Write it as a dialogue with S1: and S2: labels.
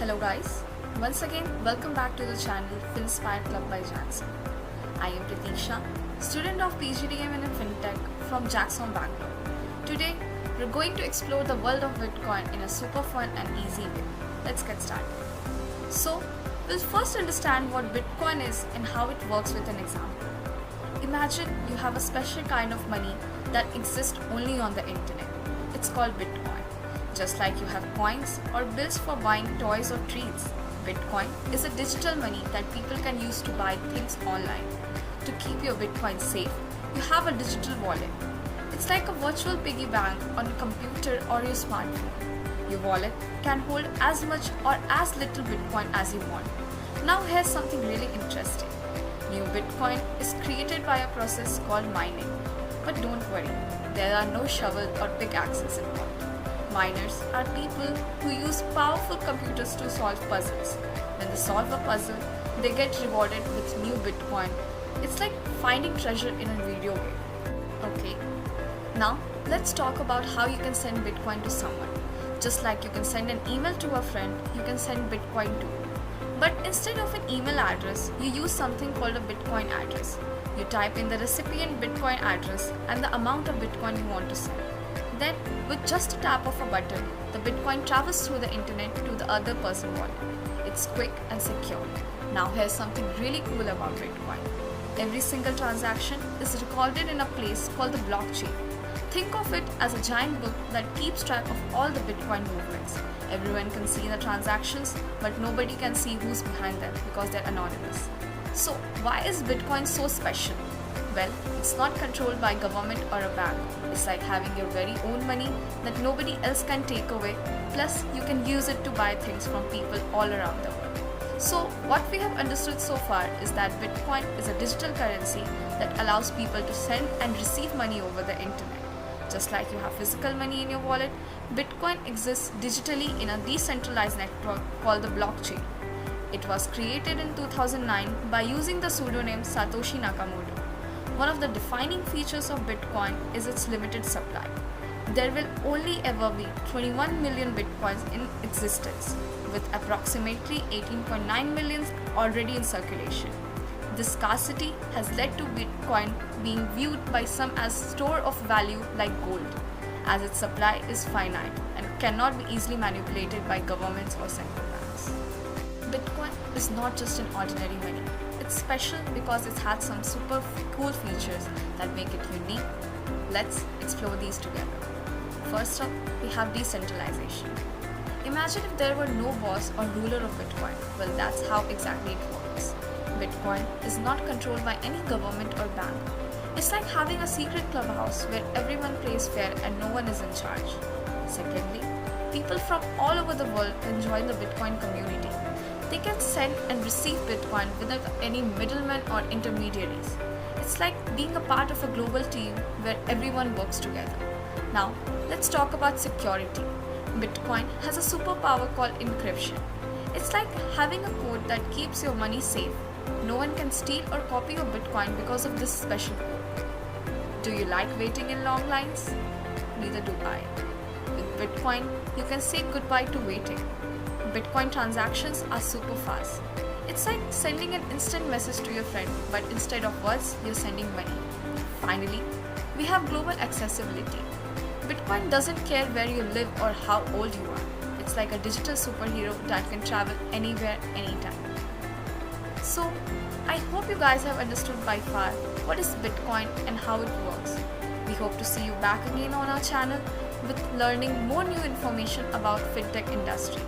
S1: Hello guys, once again welcome back to the channel Finspire Club by JAGSoM. I am Prateeksha, student of PGDM in Fintech from JAGSoM Bangalore. Today we're going to explore the world of Bitcoin in a super fun and easy way. Let's get started. So we'll first understand what Bitcoin is and how it works with an example. Imagine you have a special kind of money that exists only on the internet. It's called Bitcoin. Just like you have coins or bills for buying toys or treats, Bitcoin is a digital money that people can use to buy things online. To keep your Bitcoin safe, you have a digital wallet. It's like a virtual piggy bank on a computer or your smartphone. Your wallet can hold as much or as little Bitcoin as you want. Now here's something really interesting. New Bitcoin is created by a process called mining. But don't worry, there are no shovel or pickaxes involved. Miners are people who use powerful computers to solve puzzles. When they solve a puzzle, they get rewarded with new Bitcoin. It's like finding treasure in a video game. Okay, now let's talk about how you can send Bitcoin to someone. Just like you can send an email to a friend, you can send Bitcoin too. But instead of an email address, you use something called a Bitcoin address. You type in the recipient Bitcoin address and the amount of Bitcoin you want to send. Then, with just a tap of a button, the Bitcoin travels through the internet to the other person's wallet. It's quick and secure. Now here's something really cool about Bitcoin. Every single transaction is recorded in a place called the blockchain. Think of it as a giant book that keeps track of all the Bitcoin movements. Everyone can see the transactions, but nobody can see who's behind them because they're anonymous. So, why is Bitcoin so special? Well, it's not controlled by government or a bank. It's like having your very own money that nobody else can take away. Plus, you can use it to buy things from people all around the world. So, what we have understood so far is that Bitcoin is a digital currency that allows people to send and receive money over the internet. Just like you have physical money in your wallet, Bitcoin exists digitally in a decentralized network called the blockchain. It was created in 2009 by using the pseudonym Satoshi Nakamoto. One of the defining features of Bitcoin is its limited supply. There will only ever be 21 million Bitcoins in existence, with approximately 18.9 million already in circulation. This scarcity has led to Bitcoin being viewed by some as store of value like gold, as its supply is finite and cannot be easily manipulated by governments or central banks. Bitcoin is not just an ordinary money. It's special because it has some super cool features that make it unique. Let's explore these together. First up, we have decentralization. Imagine if there were no boss or ruler of Bitcoin. Well, that's how exactly it works. Bitcoin is not controlled by any government or bank. It's like having a secret clubhouse where everyone plays fair and no one is in charge. Secondly, people from all over the world can join the Bitcoin community. They can send and receive Bitcoin without any middlemen or intermediaries. It's like being a part of a global team where everyone works together. Now, let's talk about security. Bitcoin has a superpower called encryption. It's like having a code that keeps your money safe. No one can steal or copy your Bitcoin because of this special code. Do you like waiting in long lines? Neither do I. With Bitcoin, you can say goodbye to waiting. Bitcoin transactions are super fast. It's like sending an instant message to your friend, but instead of words, you're sending money. Finally, we have global accessibility. Bitcoin doesn't care where you live or how old you are. It's like a digital superhero that can travel anywhere, anytime. So, I hope you guys have understood by far what is Bitcoin and how it works. We hope to see you back again on our channel with learning more new information about fintech industry.